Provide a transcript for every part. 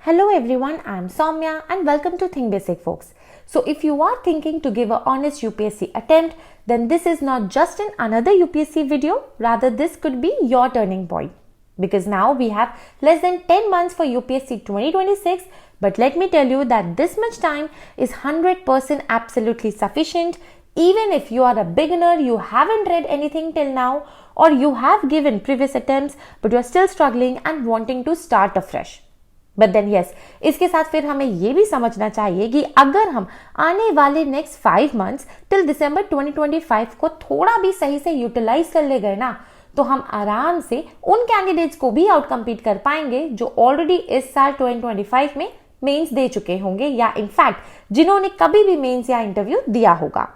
Hello everyone, I am Soumya and welcome to Think Basic folks. So if you are thinking to give an honest UPSC attempt, then this is not just another UPSC video, rather this could be your turning point. Because now we have less than 10 months for UPSC 2026, but let me tell you that this much time is 100% absolutely sufficient. Even if you are a beginner, you haven't read anything till now, or you have given previous attempts but you are still struggling and wanting to start afresh. But then yes, इसके साथ फिर हमें ये भी समझना चाहिए कि अगर हम आने वाले नेक्स्ट 5 मंथ्स टिल दिसंबर 2025 को थोड़ा भी सही से यूटिलाइज कर ले गए ना, तो हम आराम से उन कैंडिडेट्स को भी आउट कम्पीट कर पाएंगे जो ऑलरेडी इस साल 2025 में मेंस दे चुके होंगे या इनफैक्ट जिन्होंने कभी भी मेंस या इंटरव्यू दिया होगा.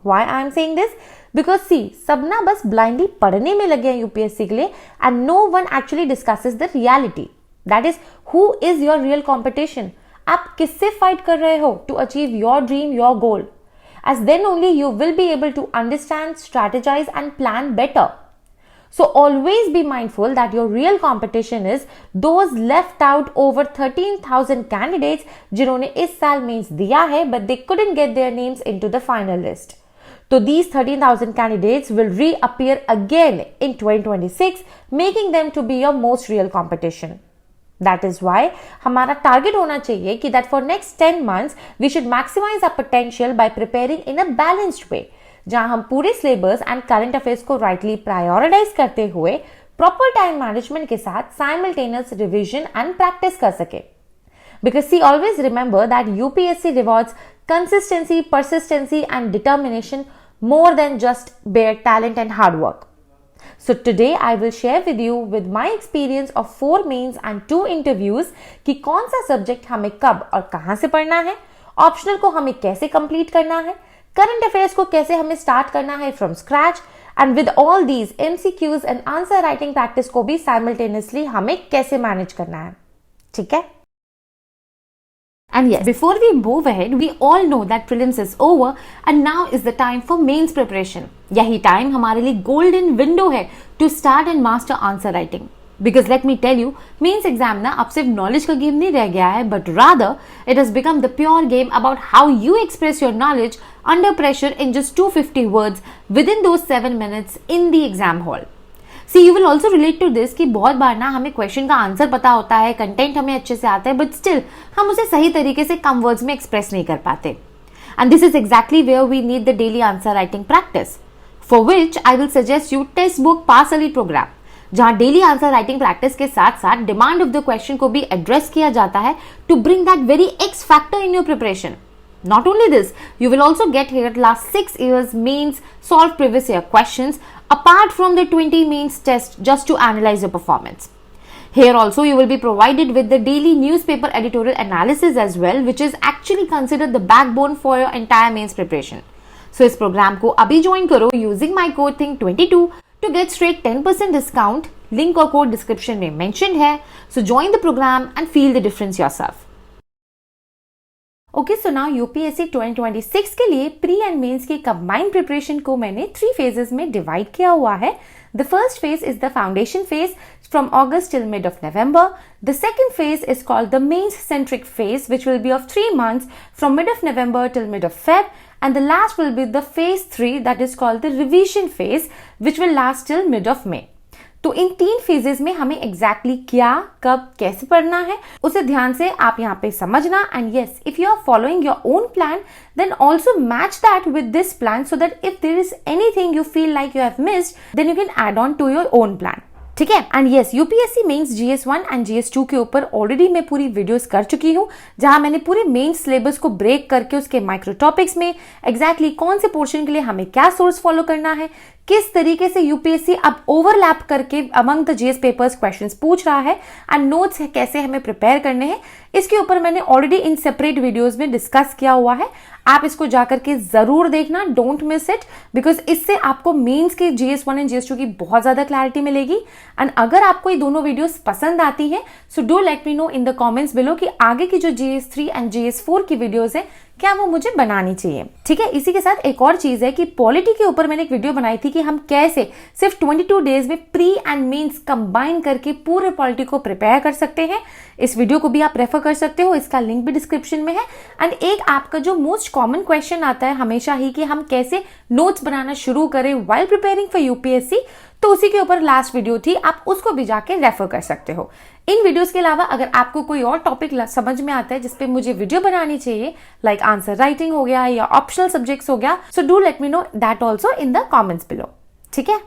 Why I am saying this? Because see, सब ना बस ब्लाइंडली पढ़ने में लगे हैं यूपीएससी के लिए and no one actually discusses the reality. That is, who is your real competition? आप किससे फाइट कर रहे हो to achieve your dream, your goal? As then only you will be able to understand, strategize and plan better. So always be mindful that your real competition is those left out over 13,000 candidates जिन्होंने इस साल mains दिया है but they couldn't get their names into the final list. So these 13,000 candidates will reappear again in 2026, making them to be your most real competition. That is why हमारा target होना चाहिए कि that for next 10 months we should maximize our potential by preparing in a balanced way, जहां हम पूरे syllabus and current affairs को rightly prioritise करते हुए प्रॉपर टाइम मैनेजमेंट के साथ साइमल्टेनियस रिविजन एंड प्रैक्टिस कर सके. Because see, always remember that UPSC rewards consistency, persistency and determination more than just bare talent and hard work. So today I will share with you with my experience of 4 mains and 2 interviews कि कौन सा subject हमें कब और कहां से पढ़ना है, ऑप्शनल को हमें कैसे कंप्लीट करना है, करंट अफेयर्स को कैसे हमें स्टार्ट करना है from scratch and with all these MCQs and answer writing practice को भी साइमल्टेनियसली हमें कैसे मैनेज करना है. ठीक है? And yes, before we move ahead, we all know that prelims is over and now is the time for mains preparation. यही time हमारे लिए golden window है to start and master answer writing. Because let me tell you, mains exam ना अब सिर्फ knowledge का game नहीं रह गया है, but rather it has become the pure game about how you express your knowledge under pressure in just 250 words within those 7 minutes in the exam hall. See, you will also relate to this कि बहुत बार ना हमें question का answer पता होता है, content हमें अच्छे से आता है, बट स्टिल हम उसे सही तरीके से कम वर्ड्स में एक्सप्रेस नहीं कर पाते. And this is exactly where we need the daily answer writing practice, for which I will suggest you text book pass Ali program, जहां डेली आंसर राइटिंग प्रैक्टिस के साथ साथ डिमांड ऑफ द क्वेश्चन को भी address किया जाता है to bring that very X factor in your preparation. Not only this, you will also get here last 6 years mains solve previous year questions apart from the 20 mains test just to analyze your performance. Here also you will be provided with the daily newspaper editorial analysis as well, which is actually considered the backbone for your entire mains preparation. So इस program को अभी join करो using my code THINK22 to get straight 10% discount. Link और code description में mentioned है. So join the program and feel the difference yourself. Okay, so now UPSC 2026 के लिए pre and mains की कंबाइंड प्रिपरेशन को मैंने 3 phases में divide किया हुआ है. The first phase is the foundation phase from August till mid of November. The second phase is called the mains centric phase which will be of 3 months from mid of November till mid of Feb. And the last will be the phase 3 that is called the revision phase which will last till mid of May. तो इन 3 phases में हमें exactly क्या, कब, कैसे पढ़ना है उसे ध्यान से आप यहाँ पे समझना. And yes, if you are following your own plan then also match that with this plan so that if there is anything you feel like you have missed then you can add on to your own plan. ठीक है? And yes, UPSC mains GS1 and GS2 के ऊपर already मैं पूरी videos कर चुकी हूँ, जहां मैंने पूरे मेंस सिलेबस को ब्रेक करके उसके माइक्रो टॉपिक्स में एग्जैक्टली कौन से पोर्शन के लिए हमें क्या सोर्स फॉलो करना है, किस तरीके से यूपीएससी अब ओवरलैप करके among the GS papers questions पूछ रहा है एंड नोट्स कैसे हमें प्रिपेयर करने हैं, इसके ऊपर मैंने ऑलरेडी इन सेपरेट वीडियोस में डिस्कस किया हुआ है. आप इसको जाकर के जरूर देखना, डोंट मिस इट, बिकॉज इससे आपको मेंस के GS1 एंड GS2 की बहुत ज्यादा क्लैरिटी मिलेगी. एंड अगर आपको ये दोनों वीडियोस पसंद आती है so do let me know in the comments below कि आगे की जो GS3 एंड GS4 की वीडियोस है क्या वो मुझे बनानी चाहिए। ठीक है, इसी के साथ एक और चीज है कि पॉलिटी के ऊपर मैंने एक वीडियो बनाई थी कि हम कैसे सिर्फ 22 डेज में प्री एंड मेंस कंबाइन करके पूरे पॉलिटी को प्रिपेयर कर सकते हैं। इस वीडियो को भी आप रेफर कर सकते हो, इसका लिंक भी डिस्क्रिप्शन में है। एंड एक आपका जो मोस्ट कॉमन क्वेश्चन आता है हमेशा ही कि हम कैसे नोट्स बनाना शुरू करें व्हाइल प्रिपेयरिंग फॉर यूपीएससी, तो उसी के ऊपर लास्ट वीडियो थी, आप उसको भी जाके रेफर कर सकते हो। इन वीडियोस के अलावा अगर आपको कोई और टॉपिक समझ में आता है जिसपे मुझे वीडियो बनानी चाहिए, लाइक आंसर राइटिंग हो गया या ऑप्शनल सब्जेक्ट्स हो गया, so do let me know that also in the comments below. ठीक है,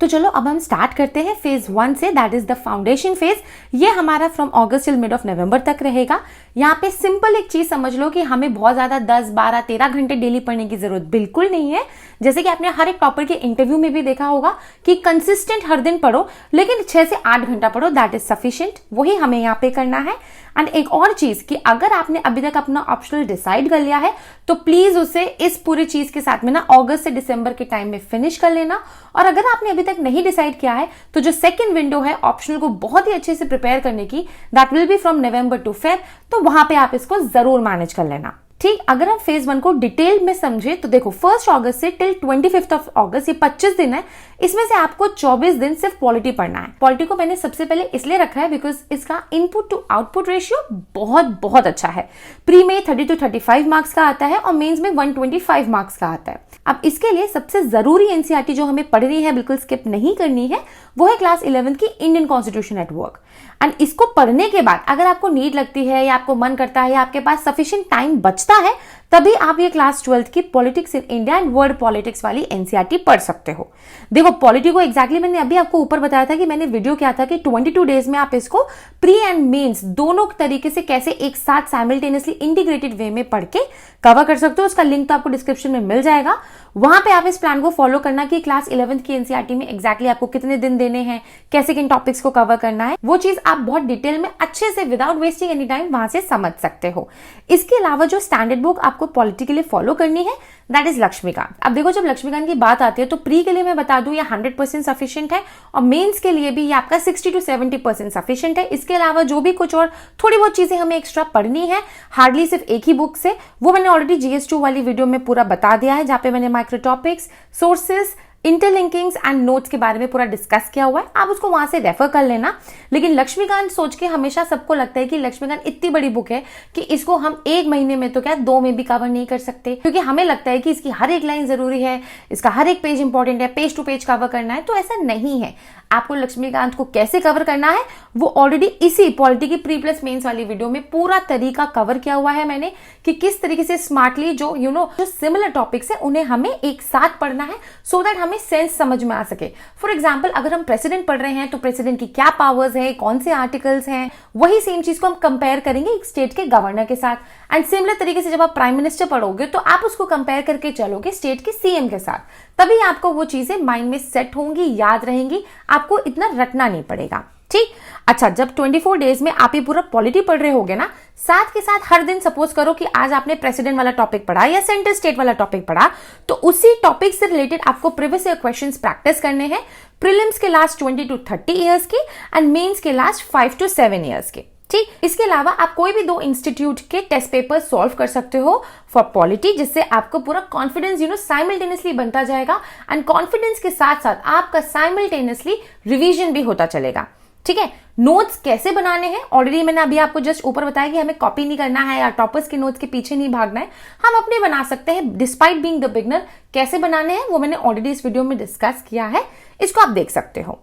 तो चलो अब हम स्टार्ट करते हैं फेज 1 से, that is the foundation phase. ये हमारा from August till mid of नवंबर तक रहेगा। यहाँ पे सिंपल एक चीज समझ लो कि हमें बहुत ज्यादा 10, 12, 13 घंटे डेली पढ़ने की जरूरत बिल्कुल नहीं है। जैसे कि आपने हर एक टॉपर के इंटरव्यू में भी देखा होगा कि कंसिस्टेंट हर दिन पढ़ो, लेकिन 6 से 8 घंटा पढ़ो, दैट इज सफिशिएंट। वही हमें यहाँ पे करना है। एंड एक और चीज कि अगर आपने अभी तक अपना ऑप्शनल डिसाइड कर लिया है तो प्लीज उसे इस पूरी चीज के साथ में ना अगस्त से दिसंबर के टाइम में फिनिश कर लेना। और अगर आपने अभी तक नहीं डिसाइड किया है तो जो सेकंड विंडो है ऑप्शनल को बहुत ही अच्छे से प्रिपेयर करने की, that will be from November to Feb, तो वहां पे आप इसको जरूर मैनेज कर लेना। ठीक, अगर हम फेज 1 को डिटेल में समझे तो देखो 1 अगस्त से टिल 25 ऑफ अगस्त, ये 25 दिन है। इसमें से आपको 24 दिन सिर्फ पॉलिटी पढ़ना है। पॉलिटी को मैंने सबसे पहले इसलिए रखा है बिकॉज इसका इनपुट टू आउटपुट रेशियो बहुत अच्छा है। प्री में 30 to 35 मार्क्स का आता है और मेंस में 125 मार्क्स का आता है। अब इसके लिए सबसे जरूरी एनसीईआरटी जो हमें पढ़नी है, बिल्कुल स्किप नहीं करनी है, वो है क्लास 11 की Indian constitution at work. And इसको पढ़ने के बाद अगर आपको नीड लगती है या आपको मन करता है या आपके पास सफिशिएंट टाइम बचता है, तभी आप ये क्लास 12 की politics in India and world politics वाली एनसीईआरटी पढ़ सकते हो। देखो पॉलिटी को एग्जैक्टली मैंने अभी आपको ऊपर बताया था कि मैंने वीडियो किया था कि 22 डेज में आप इसको प्री एंड मेंस दोनों तरीके से कैसे एक साथ साइमल्टेनियसली इंटीग्रेटेड वे में पढ़ के कवर कर सकते हो। उसका लिंक तो आपको डिस्क्रिप्शन में मिल जाएगा। वहां पे आप इस प्लान को फॉलो करना कि क्लास 11 की एनसीईआरटी में एग्जैक्टली आपको कितने दिन देने हैं, कैसे किन टॉपिक्स को कवर करना है, वो चीज आप बहुत डिटेल में अच्छे से विदाउट वेस्टिंग एनी टाइम वहां से समझ सकते हो। इसके अलावा जो स्टैंडर्ड बुक आपको पॉलिटी के लिए फॉलो करनी है, दैट इज लक्ष्मीकांत। अब देखो जब लक्ष्मीकांत की बात आती है तो प्री के लिए मैं बता दूं ये 100% सफिशिएंट है और मेंस के लिए भी ये आपका 60 to 70% सफिशिएंट है। इसके अलावा जो भी कुछ और थोड़ी बहुत चीजें हमें एक्स्ट्रा पढ़नी है, हार्डली सिर्फ एक ही बुक से, वो मैंने ऑलरेडी GS2 वाली वीडियो में पूरा बता दिया है, जहां पे मैंने micro topics, sources, interlinkings and notes के बारे में पूरा डिस्कस किया हुआ है। आप उसको वहां से रेफर कर लेना। लेकिन लक्ष्मीकांत सोच के हमेशा सबको लगता है कि लक्ष्मीकांत इतनी बड़ी बुक है कि इसको हम 1 महीने में तो क्या 2 में भी कवर नहीं कर सकते, क्योंकि हमें लगता है कि इसकी हर एक लाइन जरूरी है, इसका हर एक पेज इंपॉर्टेंट है, पेज टू पेज कवर करना है। तो ऐसा नहीं है। आपको लक्ष्मीकांत को कैसे कवर करना है वो ऑलरेडी इसी पॉलिटी की प्री प्लस मेंस वाली वीडियो में पूरा तरीका कवर किया हुआ है मैंने, कि किस तरीके से स्मार्टली जो जो सिमिलर टॉपिक्स है उन्हें हमें एक साथ पढ़ना है, सो दैट हमें सेंस समझ में आ सके। फॉर एग्जाम्पल अगर हम प्रेसिडेंट पढ़ रहे हैं तो प्रेसिडेंट की क्या पावर्स है, कौन से आर्टिकल्स हैं, वही सेम चीज को हम कंपेयर करेंगे एक स्टेट के गवर्नर के साथ। एंड सिमिलर तरीके से जब आप प्राइम मिनिस्टर पढ़ोगे तो आप उसको कंपेयर करके चलोगे स्टेट के सीएम के साथ, तभी आपको वो चीजें माइंड में सेट होंगी, याद रहेंगी, आपको इतना रटना नहीं पड़ेगा। ठीक, अच्छा, जब 24 डेज में आप ये पूरा पॉलिटी पढ़ रहे होगे ना, साथ के साथ हर दिन सपोज करो कि आज आपने प्रेसिडेंट वाला टॉपिक पढ़ा या सेंटर स्टेट वाला टॉपिक पढ़ा, तो उसी टॉपिक से रिलेटेड आपको प्रीवियस ईयर क्वेश्चंस प्रैक्टिस करने हैं। प्रीलिम्स के लास्ट 20 to 30 ईयर्स के एंड मेंस के लास्ट 5 to 7 ईयर्स के। ठीक, इसके अलावा आप कोई भी 2 इंस्टीट्यूट के टेस्ट पेपर सॉल्व कर सकते हो फॉर पॉलिटी, जिससे आपको पूरा कॉन्फिडेंस साइमल्टेनियसली बनता जाएगा एंड कॉन्फिडेंस के साथ साथ आपका साइमल्टेनियसली रिवीजन भी होता चलेगा। ठीक है, नोट्स कैसे बनाने हैं ऑलरेडी मैंने अभी आपको जस्ट ऊपर बताया कि हमें कॉपी नहीं करना है या टॉपर्स के नोट्स के पीछे नहीं भागना है, हम अपने बना सकते हैं डिस्पाइट बीइंग द बिगनर। कैसे बनाने हैं वो मैंने ऑलरेडी इस वीडियो में डिस्कस किया है, इसको आप देख सकते हो।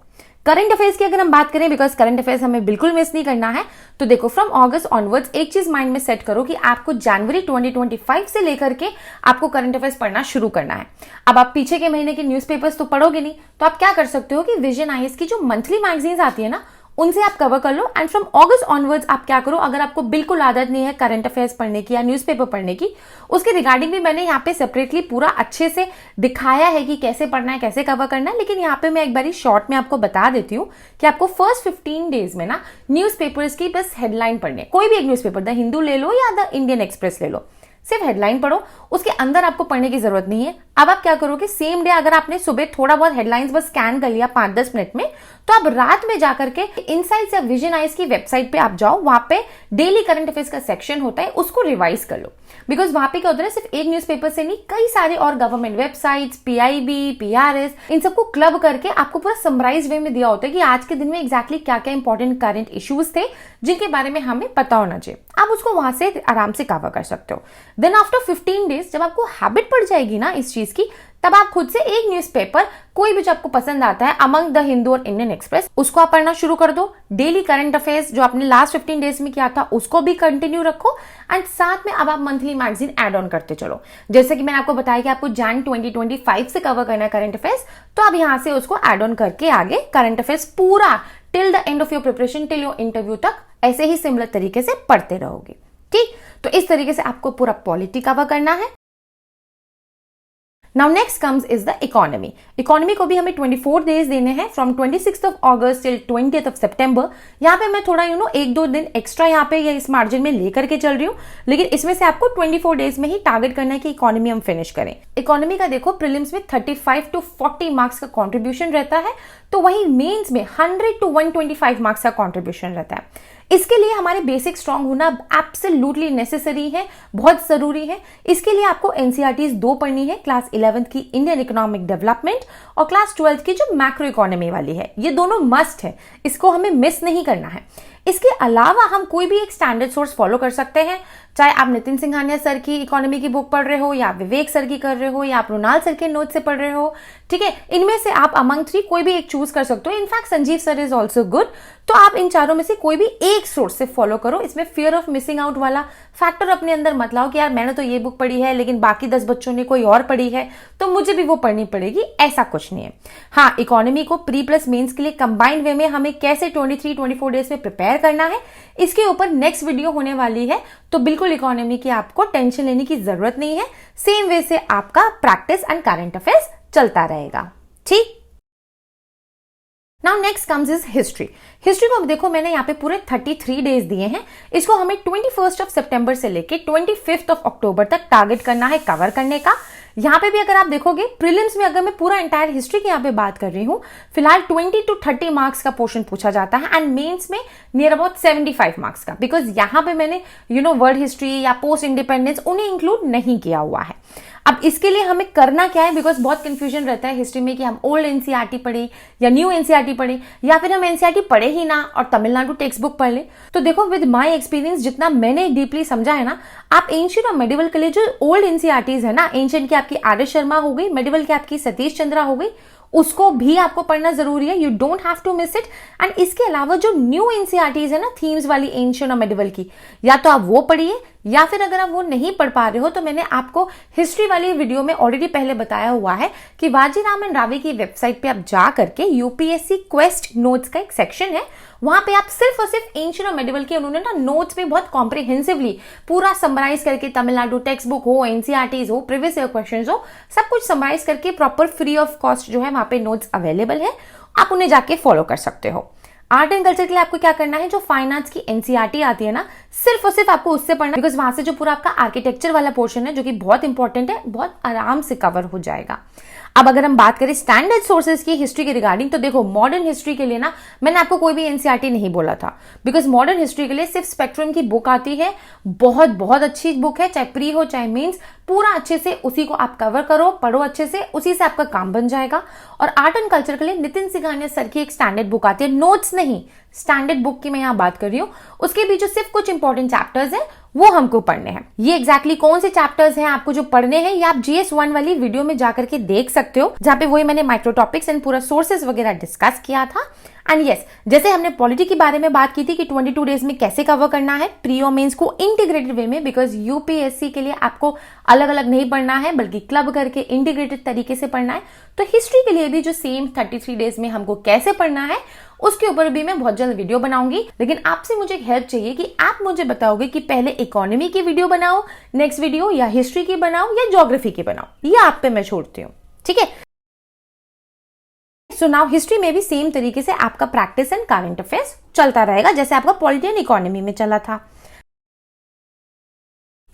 करंट अफेयर्स की अगर हम बात करें, बिकॉज करंट अफेयर्स हमें बिल्कुल मिस नहीं करना है, तो देखो फ्रॉम अगस्त ऑनवर्ड्स एक चीज माइंड में सेट करो कि आपको जनवरी 2025 से लेकर के आपको करंट अफेयर्स पढ़ना शुरू करना है। अब आप पीछे के महीने के न्यूज़पेपर्स तो पढ़ोगे नहीं, तो आप क्या कर सकते हो कि विजन आईएएस की जो मंथली मैगजीन्स आती है ना, उनसे आप कवर कर लो। एंड फ्रॉम अगस्त ऑनवर्ड्स आप क्या करो, अगर आपको बिल्कुल आदत नहीं है करंट अफेयर्स पढ़ने की या न्यूज़पेपर पढ़ने की, उसके रिगार्डिंग भी मैंने यहाँ पे सेपरेटली पूरा अच्छे से दिखाया है कि कैसे पढ़ना है, कैसे कवर करना है। लेकिन यहाँ पे मैं एक बारी शॉर्ट में आपको बता देती हूँ कि आपको फर्स्ट 15 डेज में ना न्यूज़पेपर्स की बस हेडलाइन पढ़नी है। कोई भी एक न्यूज़पेपर, द हिंदू ले लो या द इंडियन एक्सप्रेस ले लो, सिर्फ हेडलाइन पढ़ो, उसके अंदर आपको पढ़ने की जरूरत नहीं है। अब आप क्या करोगे, सेम डे अगर आपने सुबह थोड़ा बहुत हेडलाइंस बस स्कैन कर लिया 5-10 मिनट में, तो आप रात में जाकर के इनसाइट्स या विजन आइज की वेबसाइट पे आप जाओ, वहां पे डेली करंट अफेयर्स का सेक्शन होता है, उसको रिवाइज कर लो। बिकॉज वहां पे क्या होता है, सिर्फ एक न्यूज़पेपर से नहीं, कई सारे और गवर्नमेंट वेबसाइट्स, पीआईबी, पीआरएस, इन सबको क्लब करके आपको पूरा समराइज वे में दिया होता है कि आज के दिन में एग्जैक्टली क्या क्या इंपॉर्टेंट करंट इश्यूज थे जिनके बारे में हमें पता होना चाहिए। आप उसको वहां से आराम से कवर कर सकते हो। देन आफ्टर 15 डेज जब आपको हैबिट पड़ जाएगी ना इस चीज की, तब आप खुद से एक न्यूज़पेपर कोई भी जो आपको पसंद आता है, अमंग द हिंदू और इंडियन एक्सप्रेस, उसको आप पढ़ना शुरू कर दो। डेली करंट अफेयर्स जो आपने लास्ट 15 डेज में किया था उसको भी कंटिन्यू रखो, एंड साथ में अब आप मंथली मैगजीन ऐड ऑन करते चलो। जैसे कि मैंने आपको बताया कि आपको जैन 2025 से कवर करना है करंट अफेयर्स, तो आप यहां से उसको ऐड ऑन करके आगे करंट अफेयर्स पूरा till the end of your preparation, till your interview तक ऐसे ही सिमिलर तरीके से पढ़ते रहोगे। ठीक, तो इस तरीके से आपको पूरा पॉलिटी कवर करना है। Now next comes is the economy. Economy को भी हमें 24 डेज देने हैं, from 26th of August till 20th of September। यहाँ पे मैं थोड़ा 1-2 दिन एक्स्ट्रा यहाँ पे या इस मार्जिन में लेकर के चल रही हूँ, लेकिन इसमें से आपको 24 डेज में ही टारगेट करना है कि इकोनॉमी हम फिनिश करें। इकोनॉमी का देखो प्रीलिम्स में 35 to 40 मार्क्स का कॉन्ट्रीब्यूशन रहता है, तो वही मेंस में 100 to 125 मार्क्स का कॉन्ट्रीब्यूशन रहता है। इसके लिए हमारे बेसिक स्ट्रांग होना एब्सोल्युटली नेसेसरी है, बहुत जरूरी है। इसके लिए आपको एनसीईआरटीज 2 पढ़नी है, क्लास 11th की इंडियन इकोनॉमिक डेवलपमेंट और क्लास 12th की जो मैक्रो इकोनॉमी वाली है। ये दोनों मस्ट है, इसको हमें मिस नहीं करना है। इसके अलावा हम कोई भी एक स्टैंडर्ड सोर्स फॉलो कर सकते हैं, चाहे आप नितिन सिंघानिया सर की इकोनॉमी की बुक पढ़ रहे हो, या विवेक सर की कर रहे हो, या आप रोनाल्ड सर के नोट से पढ़ रहे हो। ठीक है, इनमें से आप अमंग 3 कोई भी एक चूज कर सकते हो। In fact Sanjeev sir is also good. तो आप इन चारों में से कोई भी एक सोर्स से फॉलो करो। इसमें फियर ऑफ मिसिंग आउट वाला फैक्टर अपने अंदर मत लाओ कि यार मैंने तो ये बुक पढ़ी है लेकिन बाकी 10 बच्चों ने कोई और पढ़ी है तो मुझे भी वो पढ़नी पड़ेगी, ऐसा कुछ नहीं है। हाँ, इकोनॉमी को प्री प्लस मेंस के लिए कंबाइंड वे में हमें कैसे 23-24 डेज में प्रिपेयर करना है, इसके ऊपर नेक्स्ट वीडियो होने वाली है। तो बिल्कुल इकोनॉमी की आपको टेंशन लेने की जरूरत नहीं है। सेम वे से आपका प्रैक्टिस एंड करंट अफेयर्स चलता रहेगा। ठीक, now next comes is history. History को देखो मैंने यहाँ पे पूरे 33 डेज दिए हैं। इसको हमें 21st ऑफ सितंबर से लेके 25th ऑफ अक्टूबर तक टारगेट करना है कवर करने का। यहाँ पे भी अगर आप देखोगे प्रीलिम्स में अगर मैं पूरा एंटायर हिस्ट्री की यहाँ पे बात कर रही हूँ, फिलहाल 20 to 30 मार्क्स का पोर्शन पूछा जाता है, एंड मेंस में नियर अबाउट 75 मार्क्स का, बिकॉज यहाँ पे मैंने वर्ल्ड हिस्ट्री या पोस्ट इंडिपेंडेंस उन्हें इंक्लूड नहीं किया हुआ है। अब इसके लिए हमें करना क्या है, बिकॉज बहुत कंफ्यूजन रहता है हिस्ट्री में कि हम ओल्ड एनसीईआरटी पढ़े या न्यू एनसीईआरटी पढ़े, या फिर हम एनसीईआरटी पढ़े ही ना और तमिलनाडु टेक्स्ट बुक पढ़ ले। तो देखो विद माय एक्सपीरियंस जितना मैंने डीपली समझा है ना, आप एंशियंट और मेडिवल के लिए जो ओल्ड एनसीईआरटीज है ना, एंशियंट की आपकी आर एस शर्मा हो गई, मेडिवल की आपकी सतीश चंद्रा हो गई, उसको भी आपको पढ़ना जरूरी है। You don't have to miss it. And इसके अलावा जो न्यू एनसीईआरटीज है ना, थीम्स वाली एंशियंट और मेडिवल की, या तो आप वो पढ़िए, या फिर अगर आप वो नहीं पढ़ पा रहे हो तो मैंने आपको हिस्ट्री वाली वीडियो में ऑलरेडी पहले बताया हुआ है कि वाजीराम एंड रावी की वेबसाइट पे आप जा करके यूपीएससी क्वेस्ट नोट्स का एक सेक्शन है, वहां पे आप सिर्फ और सिर्फ एंशियंट और मेडिवल के उन्होंने ना नोट्स में बहुत कॉम्प्रिहेंसिवली पूरा समराइज करके, तमिलनाडु टेक्स्ट बुक हो, एनसीईआरटीज हो, प्रीवियस ईयर क्वेश्चंस हो, सब कुछ समराइज करके प्रॉपर फ्री ऑफ कॉस्ट जो है वहां पे नोट्स अवेलेबल है, आप उन्हें जाके फॉलो कर सकते हो। आर्ट एंड कल्चर के लिए आपको क्या करना है, जो फाइन आर्ट्स की एनसीईआरटी आती है ना, सिर्फ और सिर्फ आपको उससे पढ़ना, बिकॉज वहां से जो पूरा आपका आर्किटेक्चर वाला पोर्शन है जो कि बहुत इंपॉर्टेंट है, बहुत आराम से कवर हो जाएगा। अब अगर हम बात करें स्टैंडर्ड सोर्सेज की हिस्ट्री के रिगार्डिंग, तो देखो मॉडर्न हिस्ट्री के लिए ना मैंने आपको कोई भी एनसीईआरटी नहीं बोला था, बिकॉज मॉडर्न हिस्ट्री के लिए सिर्फ स्पेक्ट्रम की बुक आती है, बहुत बहुत अच्छी बुक है, चाहे प्री हो चाहे मेंस, पूरा अच्छे से उसी को आप कवर करो, पढ़ो अच्छे से, उसी से आपका काम बन जाएगा। और आर्ट एंड कल्चर के लिए नितिन सिंघानिया सर की एक स्टैंडर्ड बुक आती है, नोट्स नहीं, स्टैंडर्ड बुक की मैं यहाँ बात कर रही हूँ। उसके भी जो सिर्फ कुछ इंपॉर्टेंट चैप्टर्स हैं वो हमको पढ़ने हैं। ये एग्जैक्टली कौन से चैप्टर्स हैं आपको जो पढ़ने हैं, ये आप GS1 वाली वीडियो में जाकर के देख सकते हो, जहां पे वही मैंने माइक्रो टॉपिक्स एंड पूरा सोर्सेज वगैरह डिस्कस किया था। एंड यस, जैसे हमने पॉलिटी के बारे में बात की थी कि 22 डेज में कैसे कवर करना है प्री और मेंस को इंटीग्रेटेड वे में, बिकॉज यूपीएससी के लिए आपको अलग अलग नहीं पढ़ना है बल्कि क्लब करके इंटीग्रेटेड तरीके से पढ़ना है। तो हिस्ट्री के लिए भी जो सेम 33 डेज में हमको कैसे पढ़ना है उसके ऊपर भी मैं बहुत जल्द वीडियो बनाऊंगी। लेकिन आपसे मुझे एक हेल्प चाहिए कि आप मुझे बताओगे कि पहले इकोनॉमी की वीडियो बनाओ नेक्स्ट वीडियो, या हिस्ट्री की बनाओ या ज्योग्राफी की बनाओ, ये आप पे मैं छोड़ती हूँ। ठीक है, सो नाउ हिस्ट्री में भी सेम तरीके से आपका प्रैक्टिस एंड करंट अफेयर्स चलता रहेगा जैसे आपका पॉलिटी एंड इकोनॉमी में चला था।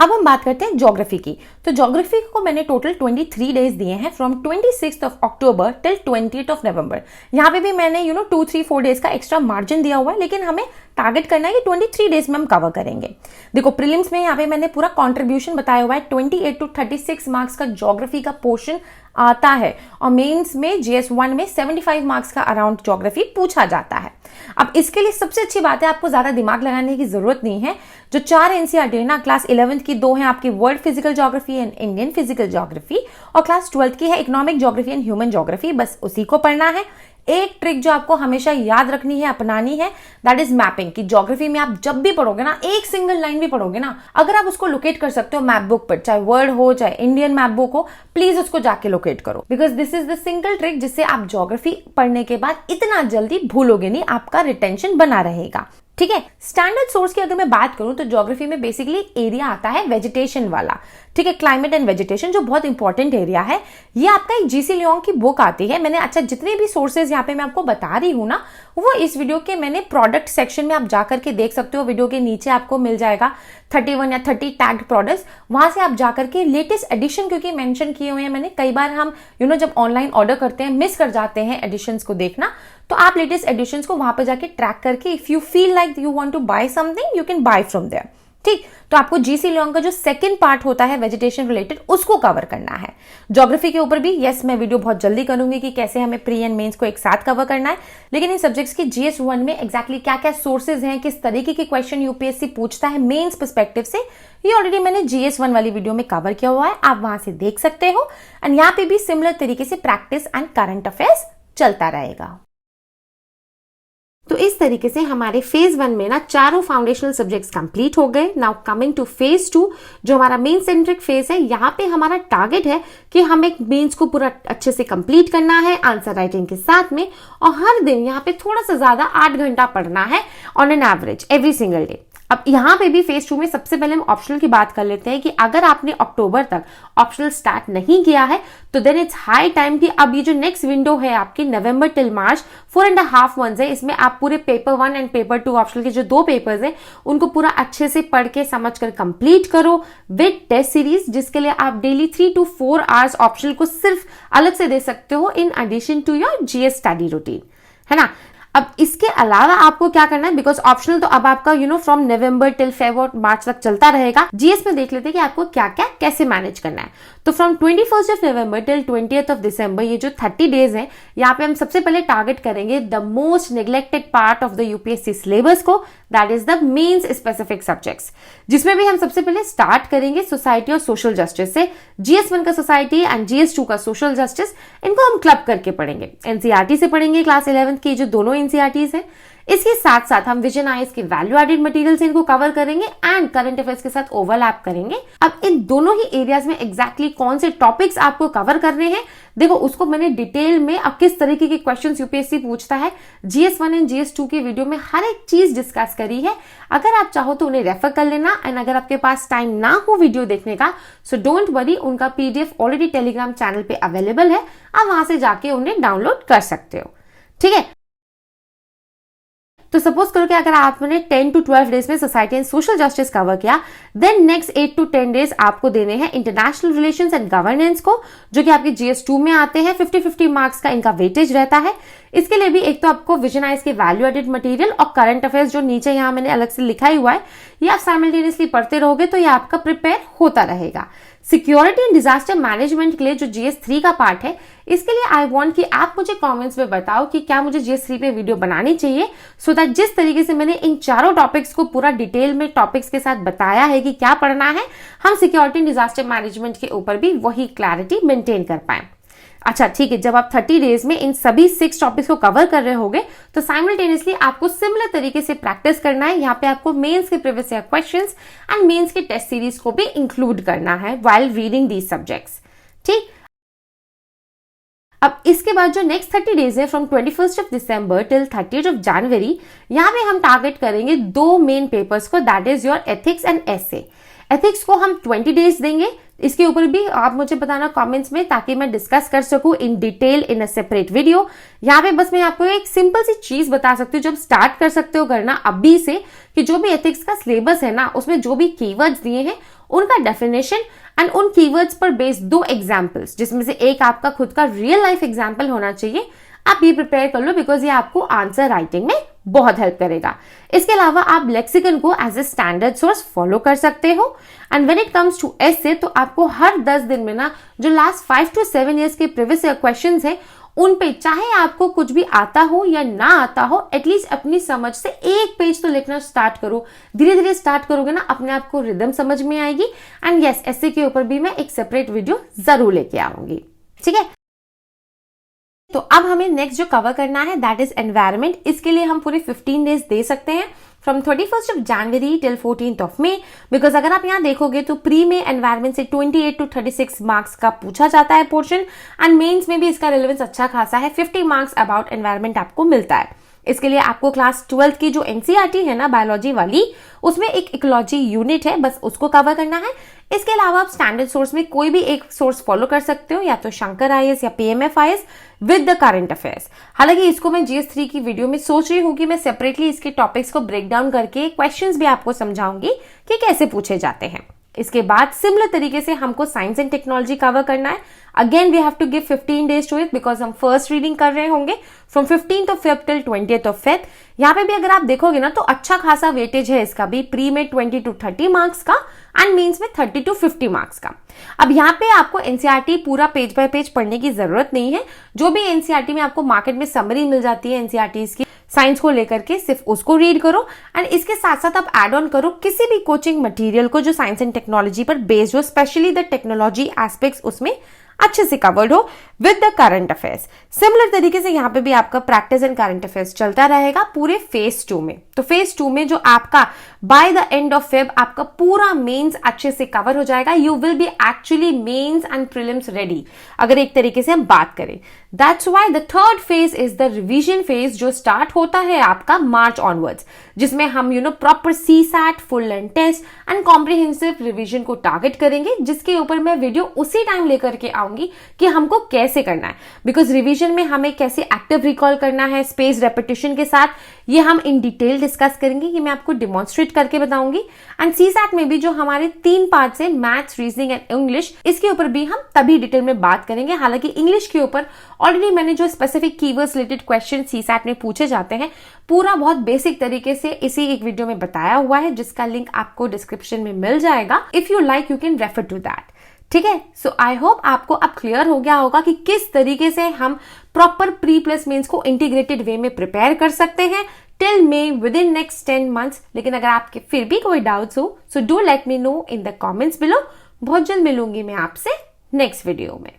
अब हम बात करते हैं ज्योग्राफी की। तो ज्योग्राफी को मैंने टोटल 23 डेज दिए हैं फ्रॉम 26 अक्टूबर टिल 20 नवंबर। यहाँ पे भी मैंने 2-3-4 डेज का एक्स्ट्रा मार्जिन दिया हुआ है, लेकिन हमें टारगेट करना है कि 23 डेज में हम कवर करेंगे। देखो प्रीलिम्स में यहाँ पे मैंने पूरा कंट्रीब्यूशन बताया हुआ है। 28 to 36 मार्क्स का ज्योग्राफी का पोर्शन आता है और मेंस में GS1 में 75 मार्क्स का अराउंड ज्योग्राफी पूछा जाता है। अब इसके लिए सबसे अच्छी बात है, आपको ज्यादा दिमाग लगाने की जरूरत नहीं है। जो 4 एनसीईआरटी है ना, क्लास 11th की 2 है आपकी world physical geography and Indian physical geography, और क्लास 12th की है economic geography and human geography. बस उसी को पढ़ना है। एक ट्रिक जो आपको हमेशा याद रखनी है, अपनानी है, दैट इज मैपिंग। कि ज्योग्राफी में आप जब भी पढ़ोगे ना, एक सिंगल लाइन भी पढ़ोगे ना, अगर आप उसको लोकेट कर सकते हो मैप बुक पर, चाहे वर्ल्ड हो चाहे इंडियन मैप बुक हो, प्लीज उसको जाके लोकेट करो, because this is the single trick जिससे आप ज्योग्राफी पढ़ने के बाद इतना जल्दी भूलोगे नहीं, आपका रिटेंशन बना रहेगा। ठीक है। स्टैंडर्ड सोर्स की अगर मैं बात करूं तो ज्योग्राफी में बेसिकली एरिया आता है वेजिटेशन वाला। ठीक है, क्लाइमेट एंड वेजिटेशन जो बहुत इंपॉर्टेंट एरिया है। ये आपका एक जीसी लियोंग की बुक आती है। मैंने जितने भी सोर्सेज यहाँ पे मैं आपको बता रही हूँ ना, वो इस वीडियो के मैंने प्रोडक्ट सेक्शन में आप जाकर के देख सकते हो। वीडियो के नीचे आपको मिल जाएगा 31 या 30 टैग्ड प्रोडक्ट्स, वहां से आप जाकर के लेटेस्ट एडिशन क्योंकि मेंशन किए हुए हैं मैंने। कई बार हम जब ऑनलाइन ऑर्डर करते हैं मिस कर जाते हैं एडिशंस को देखना, तो आप लेटेस्ट एडिशंस को वहां पर जाके ट्रैक करके if you feel like you want to buy something you can buy from there. ठीक, तो आपको जीसी लियोंग का जो सेकंड पार्ट होता है वेजिटेशन रिलेटेड, उसको कवर करना है। ज्योग्राफी के ऊपर भी यस मैं वीडियो बहुत जल्दी करूंगी कि कैसे हमें प्री एंड मेंस को एक साथ कवर करना है। लेकिन इन सब्जेक्ट्स की GS1 में एग्जैक्टली क्या क्या सोर्सेज हैं, किस तरीके के क्वेश्चन यूपीएससी पूछता है मेंस पर्सपेक्टिव से, ये ऑलरेडी मैंने GS1 वाली वीडियो में कवर किया हुआ है, आप वहां से देख सकते हो। एंड यहाँ पे भी सिमिलर तरीके से प्रैक्टिस एंड करंट अफेयर्स चलता रहेगा। तो इस तरीके से हमारे फेज 1 में ना चारों फाउंडेशनल सब्जेक्ट्स कंप्लीट हो गए। नाउ कमिंग टू फेज 2 जो हमारा मेन सेंट्रिक फेज है, यहाँ पे हमारा टारगेट है कि हमें मेंस को पूरा अच्छे से कंप्लीट करना है आंसर राइटिंग के साथ में, और हर दिन यहाँ पे थोड़ा सा ज्यादा 8 घंटा पढ़ना है on an average every single day. अब यहाँ पे भी फेज 2 में सबसे पहले हम ऑप्शनल की बात कर लेते हैं कि अगर आपने अक्टूबर तक ऑप्शनल स्टार्ट नहीं किया है तो देन इट्स हाई टाइम कि अब ये जो नेक्स्ट विंडो है आपकी नवंबर टिल मार्च 4.5 मंथ्स है, इसमें आप पूरे पेपर 1 एंड पेपर 2 ऑप्शनल के जो 2 पेपर्स हैं उनको पूरा अच्छे से पढ़ के समझ कर कंप्लीट करो विद टेस्ट सीरीज, जिसके लिए आप डेली 3 to 4 आवर्स ऑप्शनल को सिर्फ अलग से दे सकते हो in addition to your GS study routine, है ना। अब इसके अलावा आपको क्या करना है, बिकॉज ऑप्शनल तो अब आपका from November till February March तक चलता रहेगा। जीएस में देख लेते हैं कि आपको क्या क्या कैसे मैनेज करना है। तो फ्रॉम 21 नवंबर टिल 20 दिसंबर ये जो 30 डेज है, यहाँ पे हम सबसे पहले टारगेट करेंगे the most neglected part of the UPSC syllabus को, that is the mains specific subjects, जिसमें भी हम सबसे पहले स्टार्ट करेंगे सोसाइटी और सोशल जस्टिस से। GS1 का सोसाइटी एंड GS2 का सोशल जस्टिस, इनको हम क्लब करके पढ़ेंगे। एनसीईआरटी से पढ़ेंगे क्लास 11th की जो दोनों एनसीईआरटीज हैं। इसके साथ साथ हम विजन आईएएस के वैल्यू एडेड मटेरियल से इनको कवर करेंगे एंड करंट अफेयर्स के साथ ओवरलैप करेंगे। अब इन दोनों ही एरियाज में एग्जैक्टली कौन से टॉपिक्स आपको कवर करने हैं, देखो उसको मैंने डिटेल में अब किस तरीके के क्वेश्चंस यूपीएससी पूछता है GS1 एंड GS2 की वीडियो में हर एक चीज डिस्कस करी है। अगर आप चाहो तो उन्हें रेफर कर लेना, एंड अगर आपके पास टाइम ना हो वीडियो देखने का सो डोंट वरी, उनका PDF ऑलरेडी टेलीग्राम चैनल पे अवेलेबल है, आप वहां से जाके उन्हें डाउनलोड कर सकते हो। ठीक है, तो सपोज करो कि अगर आपने 10 to 12 डेज में society and social justice cover किया, देन नेक्स्ट 8 to 10 डेज आपको देने हैं इंटरनेशनल रिलेशंस एंड गवर्नेंस को, जो कि आपके GS2 में आते हैं। 50-50 मार्क्स का इनका वेटेज रहता है। इसके लिए भी एक तो आपको विजन आईएएस के वैल्यू एडेड मटेरियल और करंट अफेयर्स जो नीचे यहाँ मैंने अलग से लिखा ही हुआ है, ये आप साइमल्टेनियसली पढ़ते रहोगे तो ये आपका प्रिपेयर होता रहेगा। सिक्योरिटी एंड डिजास्टर मैनेजमेंट के लिए जो GS3 का पार्ट है, इसके लिए आई वांट कि आप मुझे कमेंट्स में बताओ कि क्या मुझे GS3 पे वीडियो बनानी चाहिए, सो दैट जिस तरीके से मैंने इन चारों टॉपिक्स को पूरा डिटेल में टॉपिक्स के साथ बताया है कि क्या पढ़ना है, हम सिक्योरिटी एंड डिजास्टर मैनेजमेंट के ऊपर भी वही क्लैरिटी मेंटेन कर पाए। अच्छा ठीक है, जब आप 30 डेज में इन सभी 6 टॉपिक्स को कवर कर रहे होगे तो साइमल्टेनियसली आपको सिमिलर तरीके से प्रैक्टिस करना है। यहाँ पे आपको मेंस के previous year questions and mains के टेस्ट सीरीज को भी इंक्लूड करना है व्हाइल रीडिंग दीज सब्जेक्ट्स। ठीक, अब इसके बाद जो नेक्स्ट 30 डेज है फ्रॉम 21 दिसंबर टिल 30 जनवरी, यहाँ पे हम टारगेट करेंगे 2 मेन पेपर्स को, that is your ethics and essay. Ethics को हम 20 डेज देंगे। इसके ऊपर भी आप मुझे बताना कमेंट्स में, ताकि मैं डिस्कस कर सकूं in detail in a separate video. यहाँ पे बस मैं आपको एक सिंपल सी चीज बता सकती हूँ जो आप स्टार्ट कर सकते हो करना अभी से, कि जो भी एथिक्स का सिलेबस है ना, उसमें जो भी कीवर्ड्स दिए हैं उनका डेफिनेशन एंड उन कीवर्ड्स पर बेस्ड 2 एग्जाम्पल्स, जिसमें से एक आपका खुद का रियल लाइफ एग्जाम्पल होना चाहिए, आप ये प्रिपेयर कर लो बिकॉज ये आपको आंसर राइटिंग में बहुत हेल्प करेगा। इसके अलावा आप लेक्सिकन को as a standard source follow कर सकते हो। And when it comes to essay, तो आपको हर 10 दिन में ना जो लास्ट 5 to 7 ईयर्स के प्रीवियस क्वेश्चंस हैं उन पे, चाहे आपको कुछ भी आता हो या ना आता हो, एटलीस्ट अपनी समझ से एक पेज तो लिखना स्टार्ट करो। धीरे धीरे स्टार्ट करोगे ना, अपने आप को रिदम समझ में आएगी। एंड यस, एसे के ऊपर भी मैं एक सेपरेट वीडियो जरूर लेके आऊंगी, ठीक है। तो अब हमें नेक्स्ट जो कवर करना है दैट इज एनवायरमेंट। इसके लिए हम पूरे 15 डेज दे सकते हैं, from 31st of January till 14th of May, because अगर आप यहाँ देखोगे तो प्री में एनवायरमेंट से 28 to 36 मार्क्स का पूछा जाता है पोर्शन, एंड मेंस में भी इसका रिलेवेंस अच्छा खासा है, 50 मार्क्स अबाउट एनवायरमेंट आपको मिलता है। इसके लिए आपको क्लास 12th की जो एनसीईआरटी है ना बायोलॉजी वाली, उसमें एक इकोलॉजी यूनिट है, बस उसको कवर करना है। इसके अलावा आप स्टैंडर्ड सोर्स में कोई भी एक सोर्स फॉलो कर सकते हो, या तो शंकर आईएएस या PMF-IAS with the current affairs. हालांकि इसको मैं जीएस3 की वीडियो में सोच रही हूँ कि मैं सेपरेटली इसके टॉपिक्स को ब्रेक डाउन करके क्वेश्चंस भी आपको समझाऊंगी कि कैसे पूछे जाते हैं। इसके बाद सिमिलर तरीके से हमको साइंस एंड टेक्नोलॉजी कवर करना है। Again we have to give 15 days to it because हम फर्स्ट रीडिंग कर रहे होंगे from 15th of Feb till 20th of Feb। यहाँ पे भी अगर आप देखोगे ना तो अच्छा खासा वेटेज है इसका भी, प्री में 20 to 30 मार्क्स का एंड मेंस में 30 to 50 मार्क्स का। अब यहाँ पे आपको एनसीईआरटी पूरा पेज बाय पेज पढ़ने की जरूरत नहीं है। जो भी एनसीईआरटी में आपको मार्केट में समरी मिल जाती है एनसीईआरटी की साइंस को लेकर के, सिर्फ उसको रीड करो एंड इसके साथ साथ आप एड ऑन करो किसी भी कोचिंग मटेरियल को जो साइंस एंड टेक्नोलॉजी पर बेस्ड हो, स्पेशली द टेक्नोलॉजी एस्पेक्ट्स उसमें अच्छे से कवर्ड हो with the current affairs. Similar तरीके से यहाँ पे भी आपका प्रैक्टिस एंड करंट अफेयर्स चलता रहेगा पूरे फेज 2 में। तो फेज 2 में जो आपका by the end of Feb आपका पूरा मेंस अच्छे से कवर हो जाएगा। You will be actually mains and prelims ready, अगर एक तरीके से हम बात करें। That's why the third phase is the revision phase, जो स्टार्ट होता है आपका मार्च ऑनवर्ड्स, जिसमें हम proper CSAT, full length test and comprehensive revision को टारगेट करेंगे, जिसके ऊपर मैं वीडियो उसी टाइम लेकर के आऊंगी कि हमको कैसे करना है। बिकॉज रिवीजन में हमें कैसे एक्टिव रिकॉल करना है स्पेस रेपिटेशन के साथ, ये हम इन डिटेल डिस्कस करेंगे, ये मैं आपको डिमॉन्स्ट्रेट करके बताऊंगी। एंड सीसैट में भी जो हमारे 3 पार्ट्स है, मैथ्स, रीजनिंग एंड इंग्लिश, इसके ऊपर भी हम तभी डिटेल में बात करेंगे। हालांकि इंग्लिश के ऊपर ऑलरेडी मैंने जो specific keywords related question CSAT में पूछे जाते हैं पूरा बहुत बेसिक तरीके से इसी एक वीडियो में बताया हुआ है, जिसका लिंक आपको डिस्क्रिप्शन में मिल जाएगा। If you like you can refer to that, ठीक है। सो आई होप आपको अब क्लियर हो गया होगा कि किस तरीके से हम प्रॉपर प्री प्लस मेंस को इंटीग्रेटेड वे में प्रिपेयर कर सकते हैं till may with in next 10 months। लेकिन अगर आपके फिर भी कोई डाउट्स हो so do let me know in the comments below. बहुत जल्द मिलूंगी मैं आपसे नेक्स्ट वीडियो में।